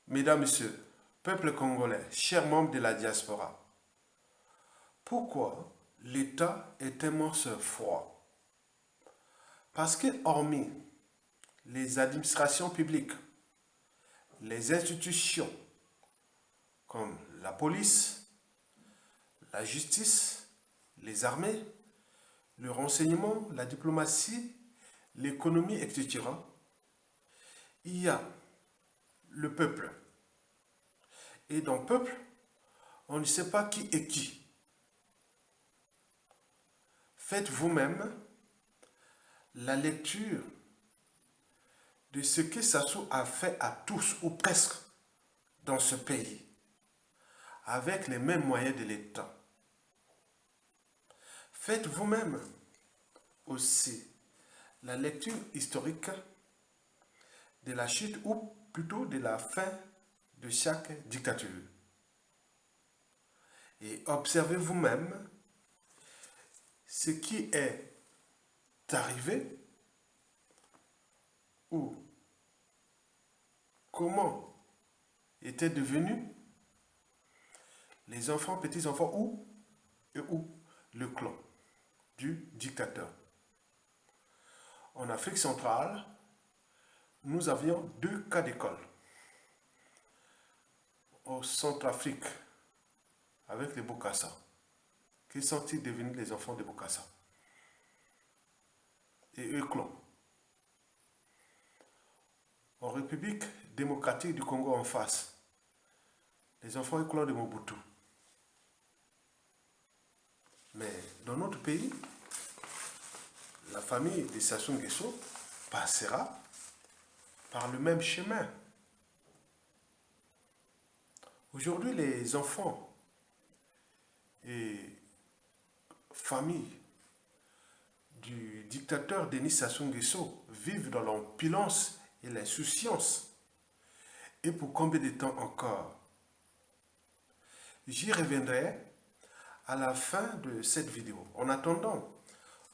Mesdames, Messieurs, peuple congolais, chers membres de la diaspora, pourquoi l'État est un monstre froid? Parce que hormis les administrations publiques, les institutions comme la police, la justice, les armées, le renseignement, la diplomatie, l'économie, etc., il y a le peuple. Et dans le peuple, on ne sait pas qui est qui. Faites vous-même la lecture de ce que Sassou a fait à tous ou presque dans ce pays, avec les mêmes moyens de l'État. Faites vous-même aussi la lecture historique de la chute ou plutôt de la fin de chaque dictature. Et observez vous-même ce qui est arrivé ou comment étaient devenus les enfants, petits-enfants ou le clan du dictateur. En Afrique centrale, nous avions 2 cas d'école. Au Centrafrique, avec les Bokassa, qui sont-ils devenus les enfants de Bokassa et eux clan. En République démocratique du Congo en face, les enfants et clans de Mobutu. Mais dans notre pays, la famille de Sassou Nguesso passera par le même chemin. Aujourd'hui, les enfants et familles du dictateur Denis Sassou Nguesso vivent dans l'opulence et l'insouciance. Et pour combien de temps encore? J'y reviendrai à la fin de cette vidéo. En attendant,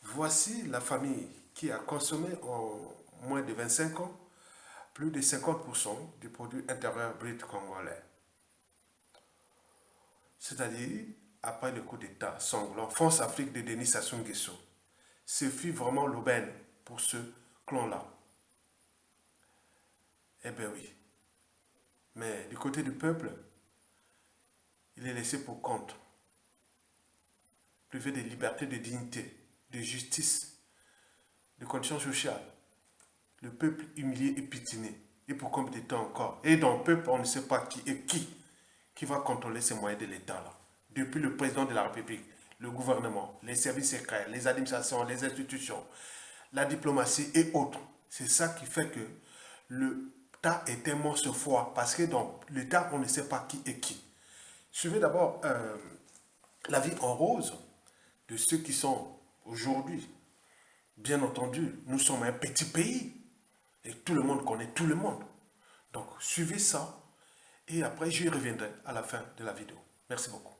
voici la famille qui a consommé en moins de 25 ans plus de 50% du produit intérieur brut congolais. C'est-à-dire, après le coup d'État sanglant, France-Afrique de Denis Sassou Nguesso, ce fut vraiment l'aubaine pour ce clan-là. Eh bien oui. Mais du côté du peuple, il est laissé pour compte. Privé de liberté, de dignité, de justice, de conditions sociales. Le peuple humilié et piétiné. Et pour combien de temps encore? Et dans le peuple, on ne sait pas qui est qui va contrôler ces moyens de l'État là. Depuis le président de la République, le gouvernement, les services secrets, les administrations, les institutions, la diplomatie et autres. C'est ça qui fait que l'État est un monstre froid. Parce que dans l'État, on ne sait pas qui est qui. Suivez d'abord la vie en rose de ceux qui sont aujourd'hui. Bien entendu, nous sommes un petit pays. Et tout le monde connaît tout le monde. Donc, suivez ça. Et après, j'y reviendrai à la fin de la vidéo. Merci beaucoup.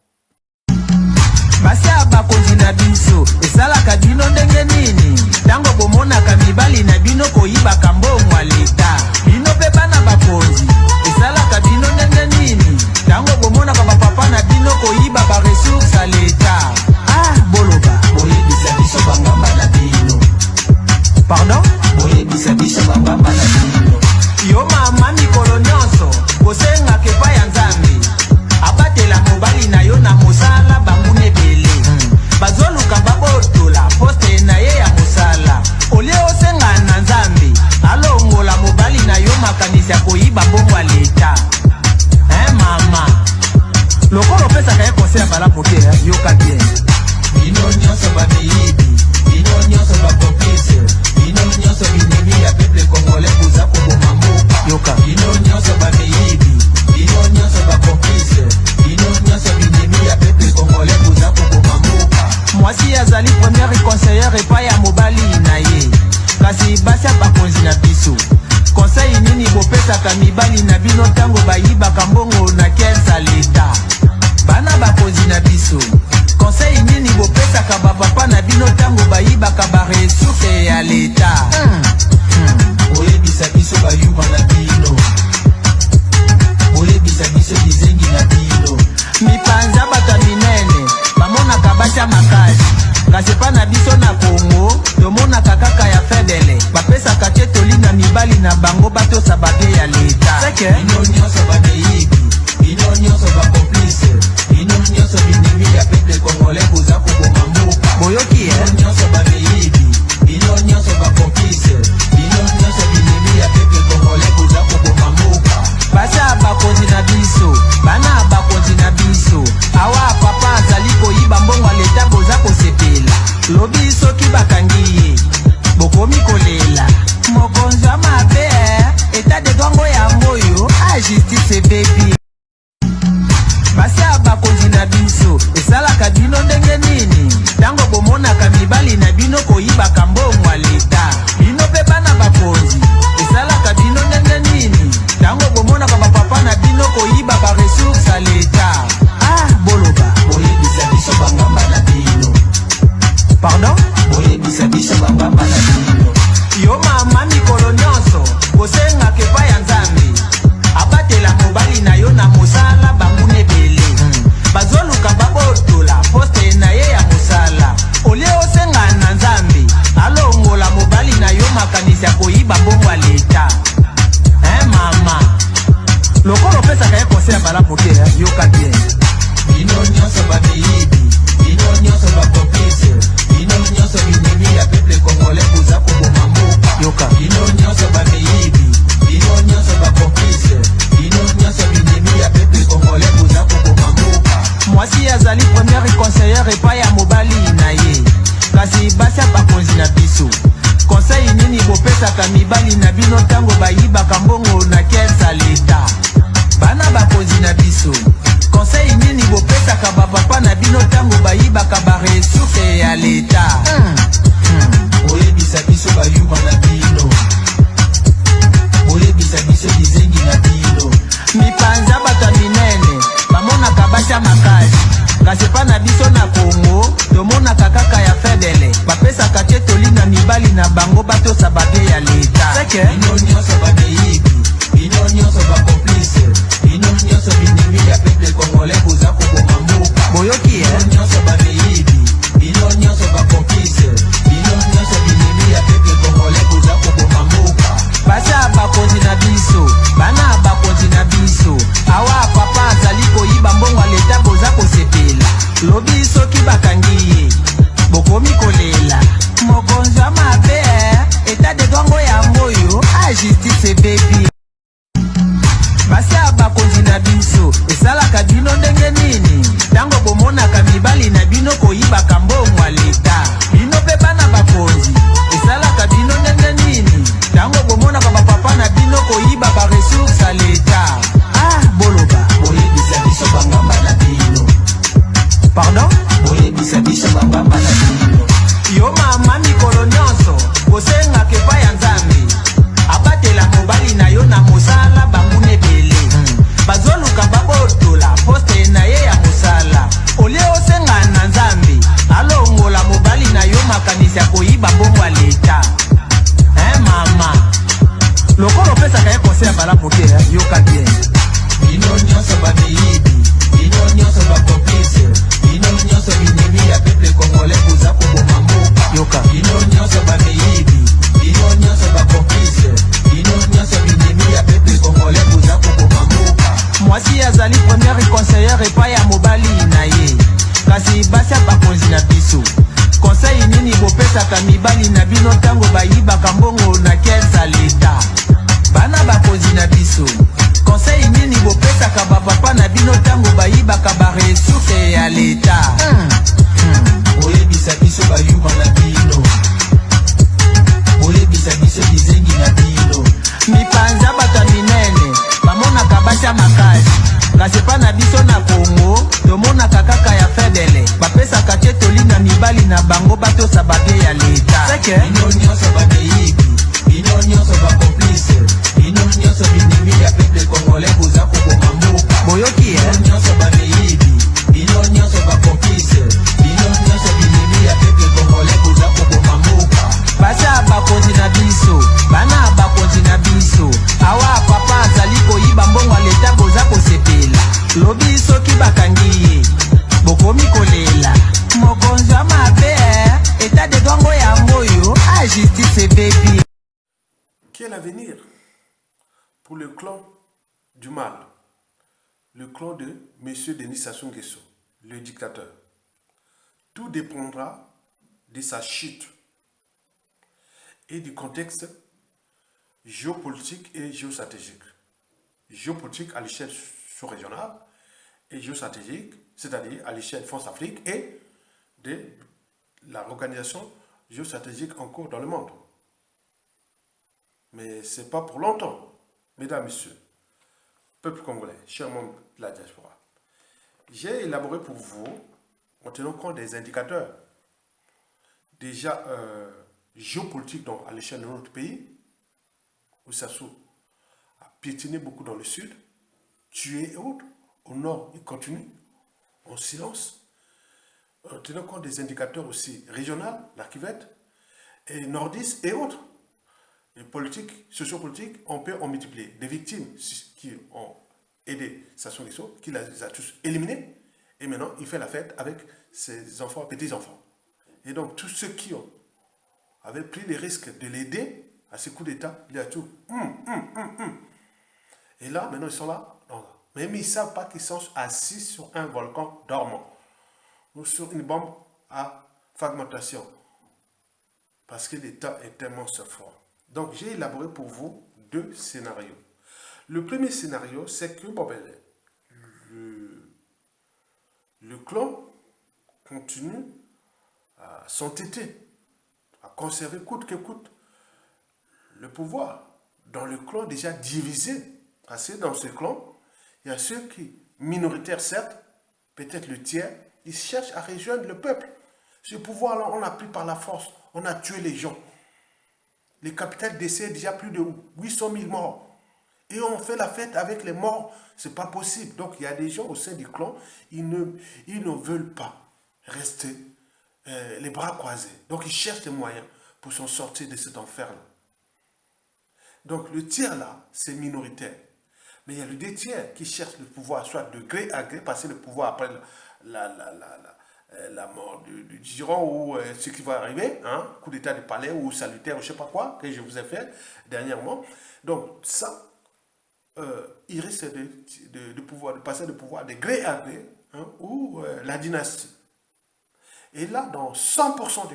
Basa bakonzi na biso esalaka bino ndenge nini tango bomonaka mibali na bino koyiba kambongo leta bino pe bana bakonzi esalaka bino ndenge nini tango bomonaka bapapa na bino koyiba ba ressources leta boloba boyebisa biso bangamba na bino pardon boyebisa biso bangamba na bino yo mama mikolo nyonso kosenga kepa ya nzambe abatela mobali na yo na mosala bangune bele bazoluka babotola poste na ye ya mosala olie osenga na nzambe alongola mobali na yo makanisi ya koyiba bongo leta mama lokolo opesaka ye conseil ya balamu te yoka bien bino nyonso babeyibi bino nyonso bakomplice bino nyonso binemi ya peuple congolais kuza koboma mboka yoka bino nyonso babeyibi bino nyonso bakomplice bino nyonso binemi ya peuple congolais kuza koboma mboka mwasi azali première conseillère epai ya mobali na ye kasi basi bakonzi na biso conseil nini bopesaka mibali na bino ntango bayibaka mbongo na kensa leta bana bakonzi na biso conseil nini bopesaka bapapa na bino ntango bayibaka baresource ya leta oyebisa biso bayuma na bino kabasha makasi kasepa na biso na Congo tomonaka kaka ya fedele bapesaka chetoli na mibali na bango batosa babie ya leta bino nyonso babeyibi bino nyonso bacomplice bino nyonso binimi ya peuple congolais boza koboma mboka boyoki bino nyonso babeyibi bino nyonso bacomplice bino nyonso binimi ya peuple congolais boza koboma mboka basa bakonzi na biso bana bakonzi na biso awa papa azali koyiba mbongo leta boza kosepela lobi soki bakangi ye bokomi kolela mokonzi wa mabe eta de dongo yango oyo a justice bebi basa bakonzi na biso esalaka bino ndenge nini ntango bomonaka mibali na bino koyibaka mbongo leta bino mpe bana bakonzi esalaka bino ndenge nini ntango bomonaka bapapa na bino koyiba baresource ya leta boloba boyebisa biso bangamba na bino pardon boyebisa biso bangamba na bino yo mama mikolo nyonso kosengaka epai ya nzambe abatela mobali na yo na mosala banguna ebele bazoluka babotola poste na ye ya mosala olie osenga na nzambe alongola mobali na yo makanisi ya koyiba mbongo ya leta mama lokolo opesaka ye konse ya malamu te yoka bien bino nyonso babeyibi bino nyonso bacomplice bino nyonso binimi ya peuple congolais boza koboma mboka yoka bino nyonso babeyibi bino nyonso bacomplice bino nyonso binimi ya peuple congolais boza koboma mboka mwasi azali première conseillère epai ya mobali na ye kasi basi ya bakonzi na biso conseil nini bopesaka mibali na bino ntango bayibaka mbongo na kenza leta bana bakonzi na biso conseil nini bopesaka bapapa na bino ntango bayibaka baresource ya leta oyebisa biso bayuma na bino oyebisa biso bizengi na bino mipanza bato minene bamonaka basha makasi kasepa na biso na Congo tomonaka kaka ya fedele bapesaka chetoli na mibali na bango batosa babie ya leta bino nyonso babeyibi bino nyonso bacomplice bino nyonso binimi ya peuple congolais boza koboma mboka boyoki bino nyonso babeyibi bino nyonso bacomplice bino nyonso binimi ya peuple congolais boza koboma mboka basa bakonzi na biso bana bakonzi na biso awa papa azali koyiba mbongo leta boza kosepela lobi soki bakangi ye bokomi kolela mokonzi wa mabe eta de dongo yango oyo a justice bebi basa bakonzi na biso esalaka bino ndenge nini ntango bomonaka mibali na bino koyibaka mbongo ya leta bino mpe bana bakonzi esalaka bino ndenge nini ntango bomonaka bapapa na bino koyiba baresource ya leta boloba boyebisa biso bangamba na bino pardon boyebisa biso bangamba na bino yo mama mikolo nyonso kosengaka epai ya nzambe abatela mobali na yo na mosala banguna ebele bazoluka babotola poste na ye ya mosala olie osenga na nzambe alongola mobali na yo makanisi ya koyiba mbongo ya leta mama lokolo opesaka ye konse ya malamu te yoka bien bino nyonso babeyibi bino nyonso bacomplice bino nyonso binimi ya peuple congolais boza koboma mboka yoka bino nyonso babeyibi bino nyonso bacomplice bino nyonso binimi ya peuple congolais boza koboma mboka mwasi azali première conseillère epai ya mobali na ye kasi basi ya bakonzi na biso conseil nini bopesaka mibali na bino ntango bayibaka mbongo na kenza leta bana bakonzi na biso conseil nini bopesaka bapapa na bino ntango bayibaka baresource ya leta oyebisa biso bayuma na bino oyebisa biso bizengi na bino mipanza bato minene bamonaka basha makasi kasepa na biso na Congo tomonaka kaka ya fedele bapesaka chetoli na mibali na bango batosa babie ya leta bino nyonso babeyibi bino nyonso bacomplice bino nyonso binimi ya peuple congolais boza koboma mboka boyoki bino nyonso babeyibi bino nyonso bacomplice bino nyonso binimi ya peuple congolais boza koboma mboka basa bakonzi na biso bana bakonzi na biso awa papa azali koyiba mbongo leta boza kosepela lobi soki bakangi ye bokomi kolela moko pour le clan du mal, le clan de M. Denis Sassou Nguesso, le dictateur, tout dépendra de sa chute et du contexte géopolitique et géostratégique. Géopolitique à l'échelle sous-régionale et géostratégique, c'est-à-dire à l'échelle France-Afrique et de la organisation géostratégique en cours dans le monde. Mais ce n'est pas pour longtemps, mesdames, messieurs, peuple congolais, chers membres de la diaspora. J'ai élaboré pour vous, en tenant compte des indicateurs déjà géopolitiques à l'échelle de notre pays, où Sassou a piétiné beaucoup dans le sud, tué et autres. Au nord, il continue en silence. En tenant compte des indicateurs aussi régionaux, la cuvette, et nordistes et autres. Les politiques, sociopolitiques, on peut en multiplier. Des victimes qui ont aidé Sassou Nguesso, qui les a tous éliminés, et maintenant il fait la fête avec ses enfants, petits-enfants. Et donc tous ceux qui avaient pris les risques de l'aider à ces coups d'État, il y a tout. Et là, maintenant ils sont là. Mais ils ne savent pas qu'ils sont assis sur un volcan dormant ou sur une bombe à fragmentation. Parce que l'État est tellement fort. Donc, j'ai élaboré pour vous 2 scénarios. Le premier scénario, c'est que le clan continue à s'entêter, à conserver coûte que coûte le pouvoir. Dans le clan déjà divisé, parce que dans ce clan, il y a ceux qui, minoritaires certes, peut-être le tiers, ils cherchent à rejoindre le peuple. Ce pouvoir-là, on l'a pris par la force, on a tué les gens. Les capitales décèdent déjà plus de 800 000 morts. Et on fait la fête avec les morts, ce n'est pas possible. Donc il y a des gens au sein du clan, ils ne veulent pas rester les bras croisés. Donc ils cherchent des moyens pour s'en sortir de cet enfer-là. Donc le tiers là, c'est minoritaire. Mais il y a le 2 tiers qui cherchent le pouvoir, soit de gré à gré, passer le pouvoir après la mort du Giron ou ce qui va arriver, hein, coup d'état du palais ou salutaire ou je ne sais pas quoi, que je vous ai fait dernièrement. Donc ça, il risque de passer le pouvoir de gré à gré, hein, ou la dynastie. Et là, dans 100%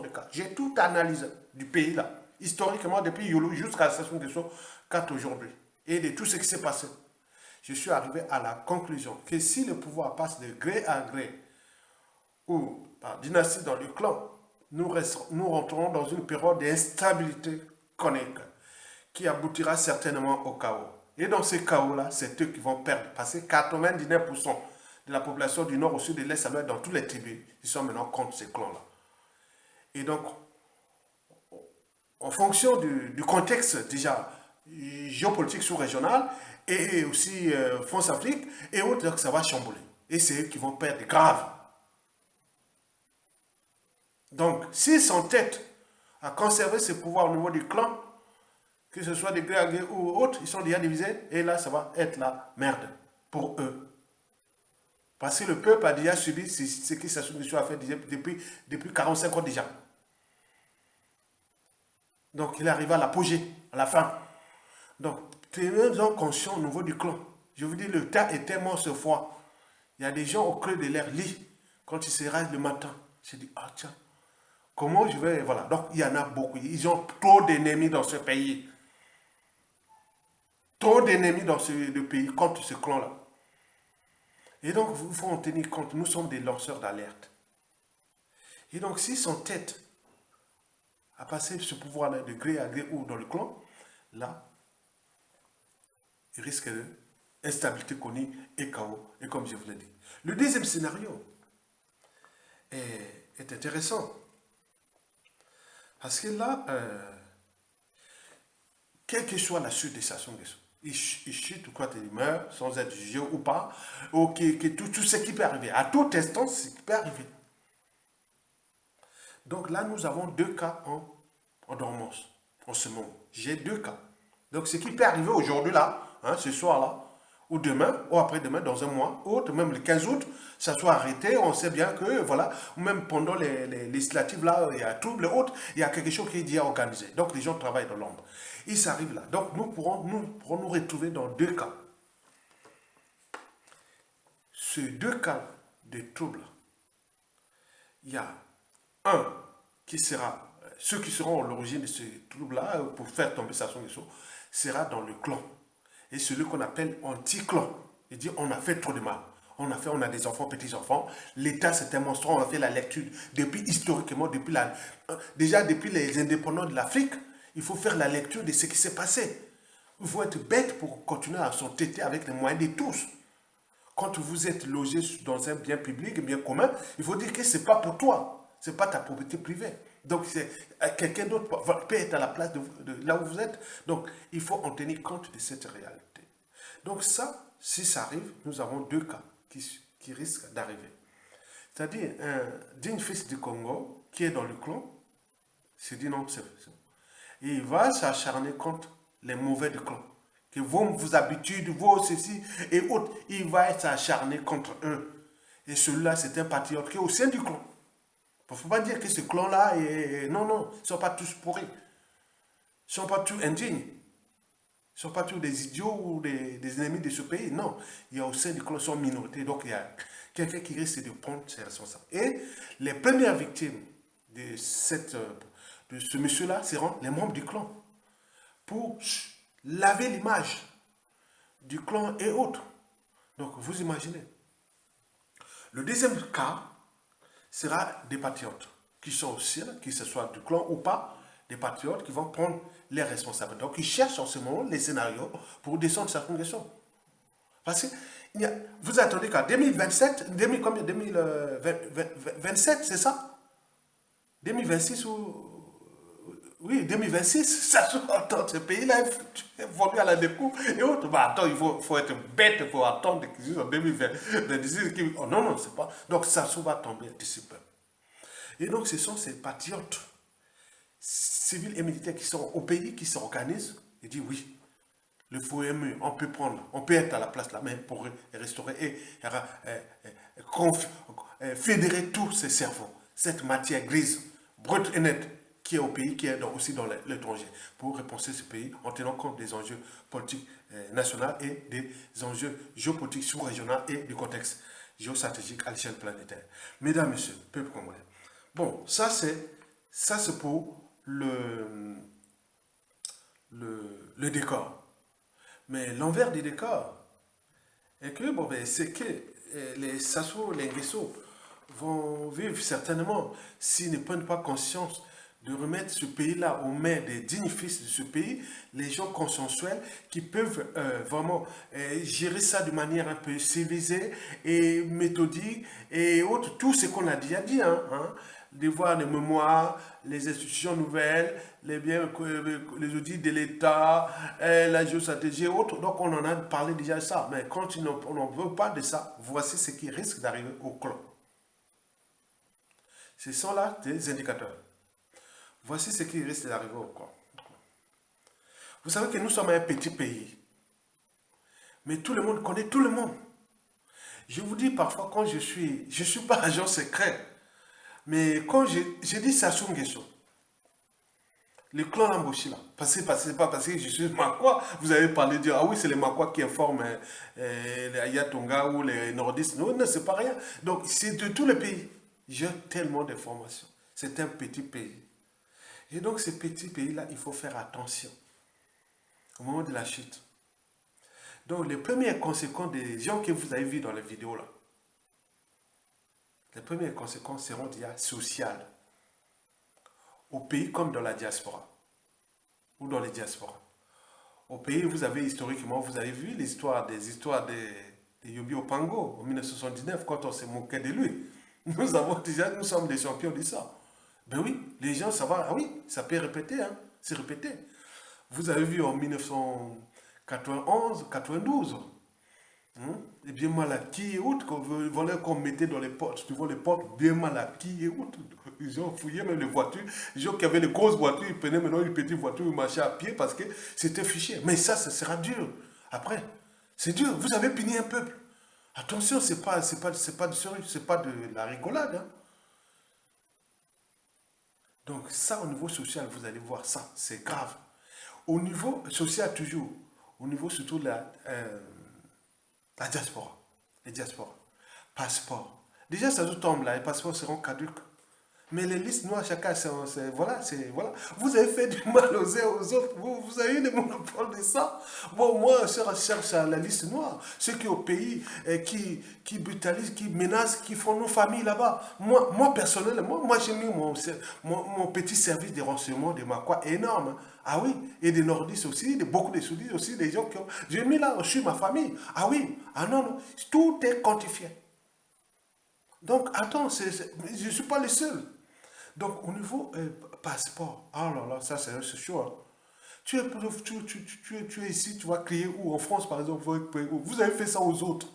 des cas, j'ai tout analysé du pays là, historiquement depuis Yolo jusqu'à Sassou Nguesso, aujourd'hui, et de tout ce qui s'est passé. Je suis arrivé à la conclusion que si le pouvoir passe de gré à gré ou par dynastie dans le clan, nous rentrons dans une période d'instabilité chronique qui aboutira certainement au chaos. Et dans ce chaos-là, c'est eux qui vont perdre. Parce que 99% de la population du nord au sud de l'est, à l'ouest, dans tous les tribus, ils sont maintenant contre ces clans-là. Et donc, en fonction du contexte déjà géopolitique sous-régional et aussi France-Afrique et autres, donc ça va chambouler. Et c'est eux qui vont perdre grave. Donc, s'ils s'entêtent à conserver ce pouvoir au niveau du clan, que ce soit des gré à gré ou autres, ils sont déjà divisés et là, ça va être la merde pour eux. Parce que le peuple a déjà subi ce que Sassou Nguesso a fait depuis 45 ans déjà. Donc, il arrive à l'apogée, à la fin. Donc, tenez-en conscience au niveau du clan. Je vous dis, le temps est tellement froid. Il y a des gens au creux de leur lit, quand ils se rasent le matin. Je dis, ah tiens, comment je vais... Voilà, donc il y en a beaucoup. Ils ont trop d'ennemis dans ce pays. Trop d'ennemis dans ce pays contre ce clan-là. Et donc, il faut en tenir compte. Nous sommes des lanceurs d'alerte. Et donc, s'ils s'entêtent à passer ce pouvoir-là de gré à gré ou dans le clan, là, il risque d'instabilité chronique et chaos, et comme je vous l'ai dit. Le deuxième scénario est intéressant. Parce que là, quelle que soit la suite de Sassou Nguesso, il chute ou quoi, il meurt sans être jugé ou pas, ou que tout ce qui peut arriver, à tout instant, ce qui peut arriver. Donc là, nous avons 2 cas en dormance, en ce moment. J'ai 2 cas. Donc ce qui peut arriver aujourd'hui là, hein, ce soir-là, ou demain, ou après-demain, dans un mois, ou même le 15 août, ça soit arrêté, on sait bien que, voilà, ou même pendant les législatives, là, il y a trouble, autres, il y a quelque chose qui est déjà organisé. Donc les gens travaillent dans l'ombre. Et ça arrive là. Donc nous pourrons nous retrouver dans deux cas. Ces deux cas de troubles, il y a un qui sera, ceux qui seront à l'origine de ce trouble-là, pour faire tomber Sassou Nguesso, sera dans le clan. Et celui qu'on appelle anti-clan. Il dit on a fait trop de mal. On a des enfants, petits-enfants. L'État, c'est un monstre. On a fait la lecture depuis, historiquement, déjà depuis les indépendants de l'Afrique. Il faut faire la lecture de ce qui s'est passé. Il faut être bête pour continuer à s'entêter avec les moyens de tous. Quand vous êtes logé dans un bien public, un bien commun, il faut dire que ce n'est pas pour toi. Ce n'est pas ta propriété privée. Donc, quelqu'un d'autre peut être à la place de là où vous êtes. Donc, il faut en tenir compte de cette réalité. Donc ça, si ça arrive, nous avons deux cas qui risquent d'arriver. C'est-à-dire, un digne fils du Congo qui est dans le clan, se dit non, c'est et il va s'acharner contre les mauvais du clan. Que vos habitudes, vos ceci et autres, il va s'acharner contre eux. Et celui-là, c'est un patriote qui est au sein du clan. Il ne faut pas dire que ce clan-là est... Non, non, ils ne sont pas tous pourris. Ils ne sont pas tous indignes. Ils ne sont pas tous des idiots ou des ennemis de ce pays. Non, il y a au sein du clan, ils sont minorités. Donc, il y a quelqu'un qui risque de prendre ses responsabilités. Et les premières victimes de ce monsieur-là seront les membres du clan. Pour laver l'image du clan et autres. Donc, vous imaginez. Le deuxième cas sera des patriotes qui sont aussi, qu'ils se soient du clan ou pas, des patriotes qui vont prendre les responsabilités. Donc, ils cherchent en ce moment les scénarios pour descendre Sassou Nguesso. Parce que vous attendez qu'en 2027, 2027, c'est ça? 2026 ou... Oui, 2026, ça se attend, ce pays-là évolue à la découverte et autres. Bah, attends, il faut être bête pour attendre qu'ils en 2026. Oh, non, non, c'est pas. Donc, ça va tomber d'ici peu. Et donc, ce sont ces patriotes civils et militaires qui sont au pays, qui s'organisent et disent oui, le FOME, on peut être à la place là, mais pour restaurer et fédérer tous ces cerveaux, cette matière grise, brute et nette, qui est au pays, qui est aussi dans l'étranger, pour repenser ce pays en tenant compte des enjeux politiques nationaux et des enjeux géopolitiques sous-régionaux et du contexte géostratégique à l'échelle planétaire. Mesdames, Messieurs, peuple congolais. Bon, ça c'est pour le décor. Mais l'envers du décor est que, bon, ben, c'est que les Sassou, les Nguesso vont vivre certainement, s'ils ne prennent pas conscience de remettre ce pays-là aux mains des dignes fils de ce pays, les gens consensuels qui peuvent vraiment gérer ça de manière un peu civilisée et méthodique et autres, tout ce qu'on a déjà dit, de voir les mémoires, les institutions nouvelles, les audits de l'État, la géostratégie et autres. Donc on en a parlé déjà de ça. Mais quand on n'en veut pas de ça, voici ce qui risque d'arriver au clan. Ce sont là des indicateurs. Voici ce qui risque d'arriver au clan. Vous savez que nous sommes un petit pays. Mais tout le monde connaît tout le monde. Je vous dis parfois quand je suis pas agent secret. Mais quand j'ai dit Sassou Nguesso, le clan Lamboshi là, c'est pas parce que je suis Makwa, vous avez parlé de dire, ah oui, c'est les Makwa qui informent les Ayatonga ou les nordistes. Non, non, c'est pas rien. Donc, c'est de tout le pays. J'ai tellement d'informations. C'est un petit pays. Et donc, ce petit pays-là, il faut faire attention au moment de la chute. Donc, les premières conséquences des gens que vous avez vus dans les vidéos là, les premières conséquences seront déjà sociales. Au pays comme dans la diaspora. Ou dans les diasporas. Au pays, vous avez historiquement, vous avez vu des histoires de Yobi Opango en 1979, quand on s'est moqué de lui. Nous sommes des champions de ça. Ben oui, les gens, ça va, ah oui, ça peut répéter, c'est répété. Vous avez vu en 1991, 92, et bien mal acquis et autres, qu'on mettait dans les portes, devant les portes, bien mal acquis et autres. Ils ont fouillé même les voitures. Les gens qui avaient les grosses voitures, ils prenaient maintenant une petite voiture, ils marchaient à pied parce que c'était fiché. Mais ça sera dur. Après, c'est dur. Vous avez puni un peuple. Attention, c'est pas du sérieux, c'est pas de la rigolade. Donc ça, au niveau social, vous allez voir ça, c'est grave. Au niveau social, toujours. Au niveau surtout de la diaspora. Les diasporas. Passeport. Déjà, ça nous tombe là, les passeports seront caducs. Mais les listes noires, chacun, voilà. Vous avez fait du mal aux uns aux autres. Vous avez eu des monopoles de ça. Bon, moi, je recherche la liste noire. Ceux qui au pays, qui brutalisent, qui menacent, qui font nos familles là-bas. Moi, personnellement, j'ai mis mon petit service de renseignement de Makwa énorme. Ah oui, et des nordistes aussi, beaucoup de soudistes aussi, des gens qui ont... J'ai mis là, je suis ma famille. Ah oui, ah non, tout est quantifié. Donc, attends, je ne suis pas le seul. Donc, au niveau passeport, oh là là, ça c'est chaud. Hein. Tu es ici, tu vas crier où? En France, par exemple, vous avez fait ça aux autres.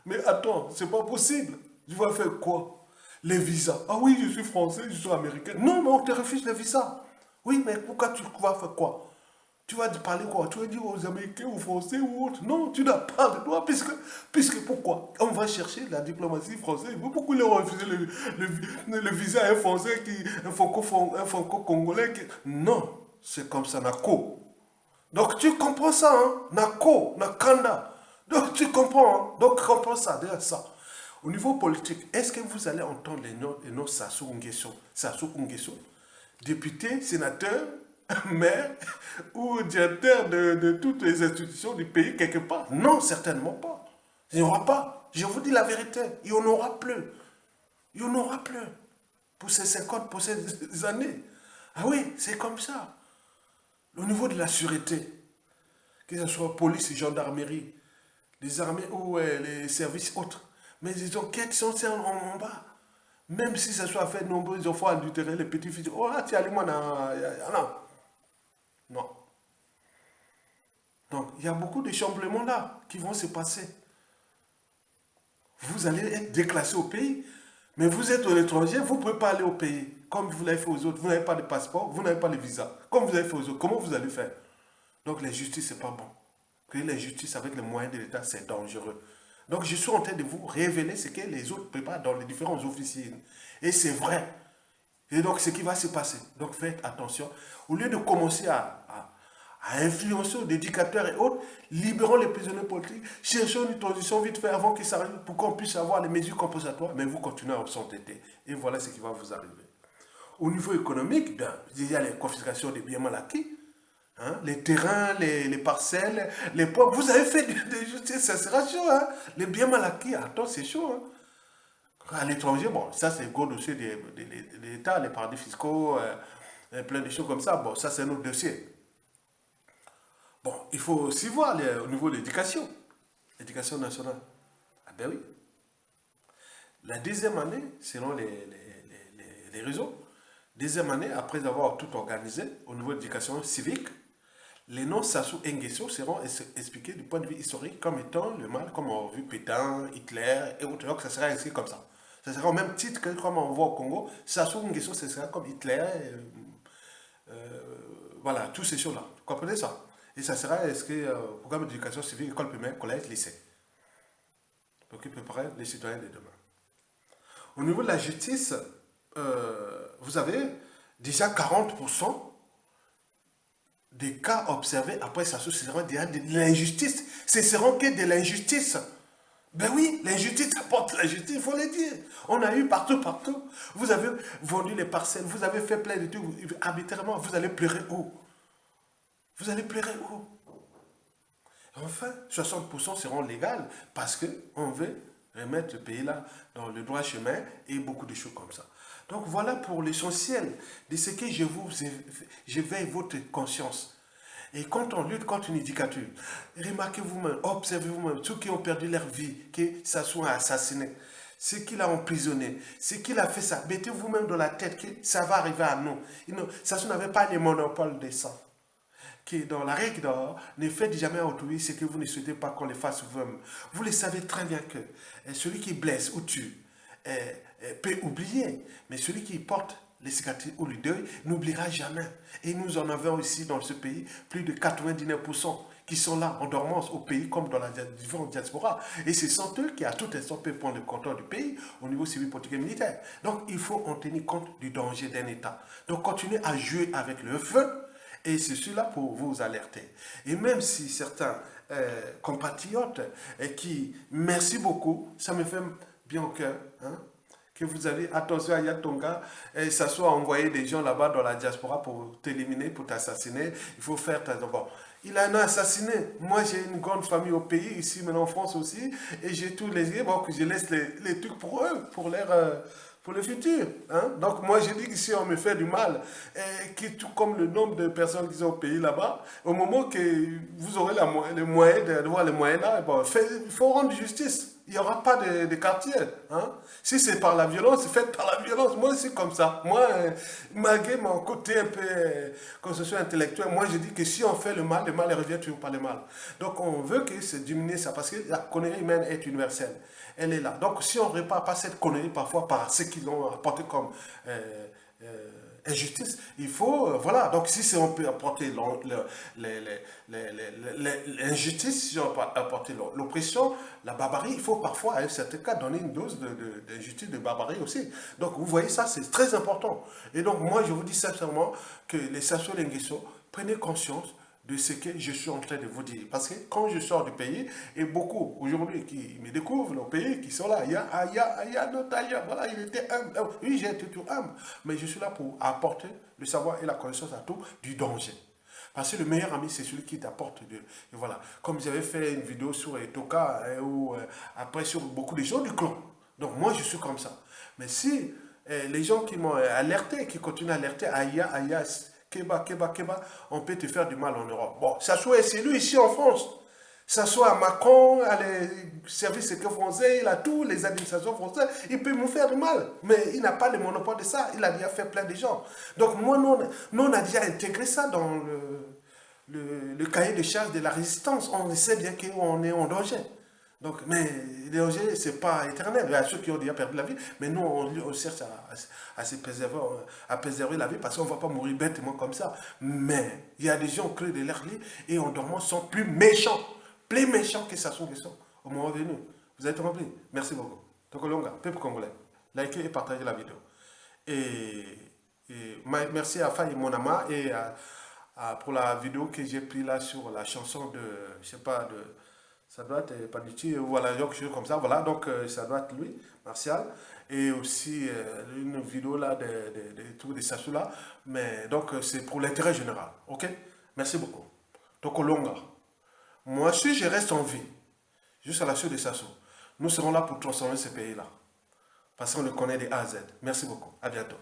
Mais attends, c'est pas possible. Tu vas faire quoi? Les visas. Ah oui, je suis français, je suis américain. Non, mais on te refuse les visas. Oui, mais pourquoi tu vas faire quoi? Tu vas parler quoi? Tu vas dire aux Américains, aux Français ou autres? Non, tu n'as pas de droit, puisque pourquoi? On va chercher la diplomatie française. Pourquoi ils ont refusé le visa à un Français, un franco-congolais Non, c'est comme ça, Nako. Donc tu comprends ça, hein? Nako, Nakanda. Donc tu comprends, hein? Donc comprends ça, derrière ça. Au niveau politique, est-ce que vous allez entendre les noms Sassou Nguesso, député, sénateur, maire ou directeur de toutes les institutions du pays quelque part? Non, certainement pas. Il n'y aura pas. Je vous dis la vérité, il n'y en aura plus. Il n'y en aura plus. Pour ces 50, pour ces années. Ah oui, c'est comme ça. Au niveau de la sûreté, que ce soit police et gendarmerie, les armées ou les services autres, mais ils ont quelques centaines en bas. Même si ça soit fait nombreux enfants adultérés, les petits fils, oh là, tu as les mois, non. Non. Donc, il y a beaucoup de chamblements là qui vont se passer. Vous allez être déclassé au pays, mais vous êtes à l'étranger, vous ne pouvez pas aller au pays. Comme vous l'avez fait aux autres, vous n'avez pas de passeport, vous n'avez pas de visa. Comme vous avez fait aux autres, comment vous allez faire? Donc, la justice, ce n'est pas bon. Créer la justice avec les moyens de l'État, c'est dangereux. Donc, je suis en train de vous révéler ce que les autres préparent dans les différentes officines. Et c'est vrai. Et donc, ce qui va se passer. Donc, faites attention. Au lieu de commencer à influencer des dictateurs et autres, libérons les prisonniers politiques, cherchons une transition vite fait avant qu'ils s'arrêtent pour qu'on puisse avoir les mesures compensatoires, mais vous continuez à s'entêter. Et voilà ce qui va vous arriver. Au niveau économique, ben, il y a les confiscations des biens mal acquis. Hein, les terrains, les parcelles, les poids. Vous avez fait des justices, ça sera chaud. Hein. Les biens mal acquis, attends, c'est chaud. Hein. À l'étranger, bon, ça c'est le gros dossier de l'État, les paradis fiscaux, plein de choses comme ça. Bon, ça c'est notre dossier. Bon, il faut aussi voir au niveau de l'éducation nationale. Ah ben oui. La deuxième année, selon les réseaux, deuxième année, après avoir tout organisé au niveau de l'éducation civique, les noms Sassou Nguesso seront expliqués du point de vue historique comme étant le mal, comme on a vu Pétain, Hitler et autres. Donc ça sera inscrit comme ça. Ça sera au même titre que comme on voit au Congo. Sassou Nguesso, ce sera comme Hitler. Voilà, toutes ces choses-là. Vous comprenez ça? Et ça sera inscrit au programme d'éducation civique, école primaire, collège, lycée. Donc il préparer les citoyens de demain. Au niveau de la justice, vous avez déjà 40% des cas observés après Sassou, ce seront déjà de l'injustice. Ce seront que de l'injustice. Ben oui, l'injustice apporte la justice, il faut le dire. On a eu partout. Vous avez vendu les parcelles, vous avez fait plein de trucs arbitrairement. Vous allez pleurer où? Vous allez pleurer où? Enfin, 60% seront légales parce qu'on veut remettre le pays là dans le droit chemin et beaucoup de choses comme ça. Donc voilà pour l'essentiel de ce que je veille votre conscience. Et quand on lutte contre une dictature, remarquez vous-même, observez vous-même, ceux qui ont perdu leur vie, que Sassou a assassiné, ceux qui l'ont emprisonné, ceux qui l'ont fait ça, mettez vous-même dans la tête que ça va arriver à nous. Sassou n'avait pas le monopole de ça. Qui dans la règle d'or, ne faites jamais à autrui ce que vous ne souhaitez pas qu'on le fasse vous-même. Vous le savez très bien que celui qui blesse ou tue peut oublier, mais celui qui porte les cicatrices ou le deuil n'oubliera jamais. Et nous en avons ici dans ce pays plus de 99% qui sont là en dormance au pays comme dans la différente diaspora. Et ce sont eux qui à tout instant peuvent prendre le contrôle du pays au niveau civil, politique et militaire. Donc il faut en tenir compte du danger d'un État. Donc continuez à jouer avec le feu Et je suis là pour vous alerter. Et même si certains compatriotes qui, merci beaucoup, ça me fait bien au cœur, hein, que vous avez, attention à Yatonga, et ça soit envoyé des gens là-bas dans la diaspora pour t'éliminer, pour t'assassiner, il faut faire bon. Il en a assassiné. Moi, j'ai une grande famille au pays, ici, maintenant en France aussi, et j'ai tous les... Bon, je laisse les trucs pour eux, pour le futur. Hein? Donc, moi, je dis que si on me fait du mal, et que tout comme le nombre de personnes qui sont au pays là-bas, au moment que vous aurez les moyens de voir les moyens là, bon, il faut rendre justice. Il n'y aura pas de quartier. Hein? Si c'est par la violence, c'est fait par la violence. Moi, c'est comme ça. Moi, malgré mon côté un peu, qu'on se soit intellectuel, moi, je dis que si on fait le mal revient toujours par le mal. Donc, on veut que c'est diminuer ça, parce que la connerie humaine est universelle. Elle est là. Donc, si on ne répare pas cette connerie, parfois, par ce qu'ils ont apporté comme injustice, il faut, voilà, donc si on peut apporter l'injustice, si on peut apporter l'oppression, la barbarie, il faut parfois, à un certain cas, donner une dose d'injustice, de barbarie aussi. Donc vous voyez ça, c'est très important. Et donc moi, je vous dis sincèrement que les Sassou Nguesso, prenez conscience de ce que je suis en train de vous dire. Parce que quand je sors du pays, et beaucoup aujourd'hui qui me découvrent le pays, qui sont là, il y a notre ailleurs, voilà, il était humble. Oui, j'ai été tout humble, mais je suis là pour apporter le savoir et la connaissance à tout du danger. Parce que le meilleur ami, c'est celui qui t'apporte de... Et voilà, comme j'avais fait une vidéo sur Etoka, ou après sur beaucoup de gens du clan. Donc moi, je suis comme ça. Mais si les gens qui m'ont alerté, qui continuent à alerter, aïe, Keba, on peut te faire du mal en Europe. Bon, ça soit c'est lui ici en France. Ça soit à Macron, à les services secrets français, il a tous les administrations françaises, il peut me faire du mal. Mais il n'a pas le monopole de ça. Il a déjà fait plein de gens. Donc, moi, nous on a déjà intégré ça dans le cahier de charge de la résistance. On sait bien qu'on est en danger. Donc, mais le danger, ce n'est pas éternel. Il y a ceux qui ont déjà perdu la vie, mais nous, on cherche à se préserver, à préserver la vie parce qu'on ne va pas mourir bêtement comme ça. Mais il y a des gens creux de l'air libre et en dormant sont plus méchants que ça sont au moment venu. Vous avez compris? Merci beaucoup. Tokolonga, peuple congolais, likez et partagez la vidéo. Merci à Faye Monama et pour la vidéo que j'ai prise là sur la chanson de, je sais pas, ça doit être Panucci, voilà, quelque chose comme ça, voilà, donc ça doit être lui, Martial, et aussi une vidéo là de trucs de Sassou là, mais donc c'est pour l'intérêt général, ok? Merci beaucoup. Tokolonga, moi si je reste en vie, jusqu'à la suite de Sassou, nous serons là pour transformer ce pays là, parce qu'on le connaît de A à Z. Merci beaucoup, à bientôt.